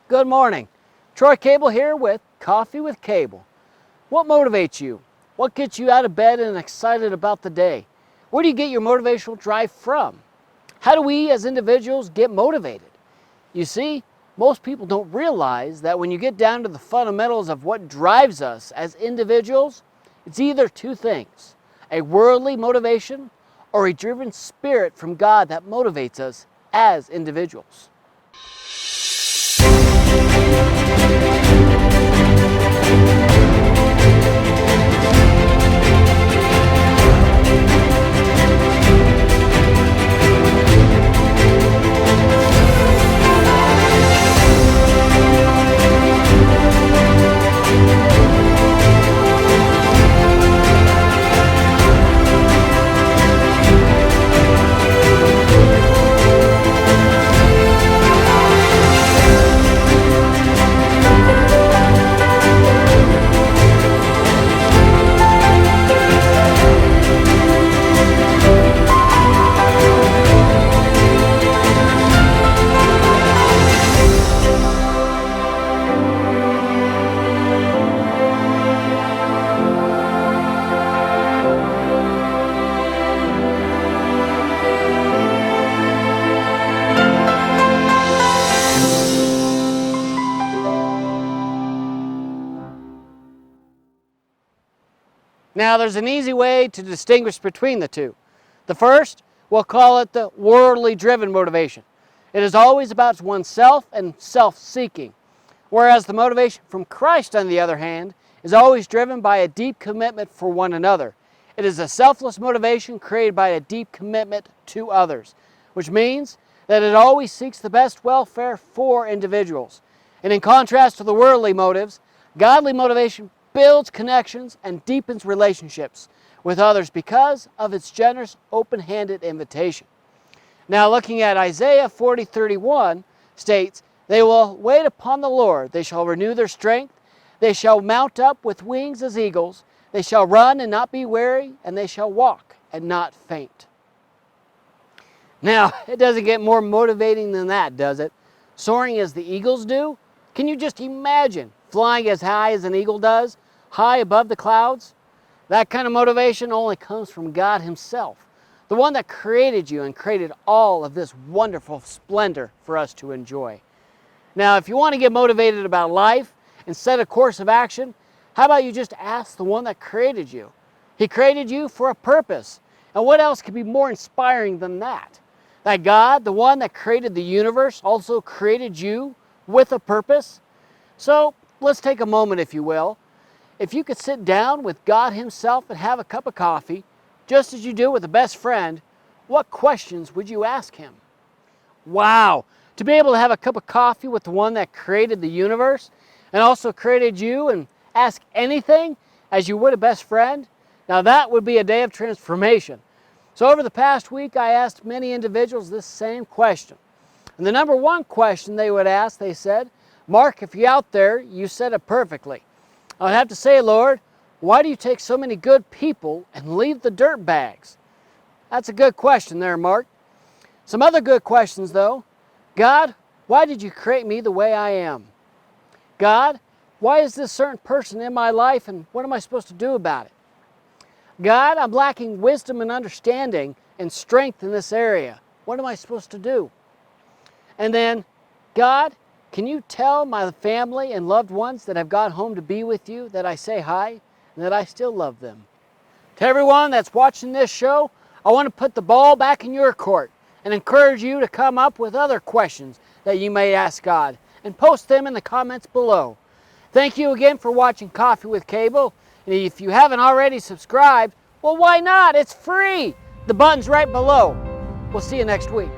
Good morning. Troy Cable here with Coffee with Cable. What motivates you? What gets you out of bed and excited about the day? Where do you get your motivational drive from? How do we as individuals get motivated? You see, most people don't realize that when you get down to the fundamentals of what drives us as individuals, it's either two things: a worldly motivation or a driven spirit from God that motivates us as individuals. Now, there's an easy way to distinguish between the two. The first, we'll call it the worldly driven motivation. It is always about oneself and self-seeking, whereas the motivation from Christ, on the other hand, is always driven by a deep commitment for one another. It is a selfless motivation created by a deep commitment to others, which means that it always seeks the best welfare for individuals. And in contrast to the worldly motives, godly motivation builds connections and deepens relationships with others because of its generous, open-handed invitation. Now, looking at Isaiah 40:31 states, "They will wait upon the Lord, they shall renew their strength, they shall mount up with wings as eagles, they shall run and not be weary, and they shall walk and not faint." Now, it doesn't get more motivating than that, does it? Soaring as the eagles do? Can you just imagine flying as high as an eagle does, high above the clouds? That kind of motivation only comes from God Himself, the one that created you and created all of this wonderful splendor for us to enjoy. Now, if you want to get motivated about life and set a course of action, how about you just ask the one that created you? He created you for a purpose. And what else could be more inspiring than that? That God, the one that created the universe, also created you with a purpose? So let's take a moment, if you will. If you could sit down with God Himself and have a cup of coffee, just as you do with a best friend, what questions would you ask Him? Wow! To be able to have a cup of coffee with the one that created the universe and also created you and ask anything as you would a best friend, now that would be a day of transformation. So over the past week, I asked many individuals this same question. And the number one question they would ask, they said, "Mark, if you're out there, you said it perfectly. I would have to say, Lord, why do you take so many good people and leave the dirt bags?" That's a good question there, Mark. Some other good questions, though. God, why did you create me the way I am? God, why is this certain person in my life, and what am I supposed to do about it? God, I'm lacking wisdom and understanding and strength in this area. What am I supposed to do? And then, God, can you tell my family and loved ones that have gone home to be with you that I say hi and that I still love them? To everyone that's watching this show, I want to put the ball back in your court and encourage you to come up with other questions that you may ask God and post them in the comments below. Thank you again for watching Coffee with Cable. And if you haven't already subscribed, well, why not? It's free. The button's right below. We'll see you next week.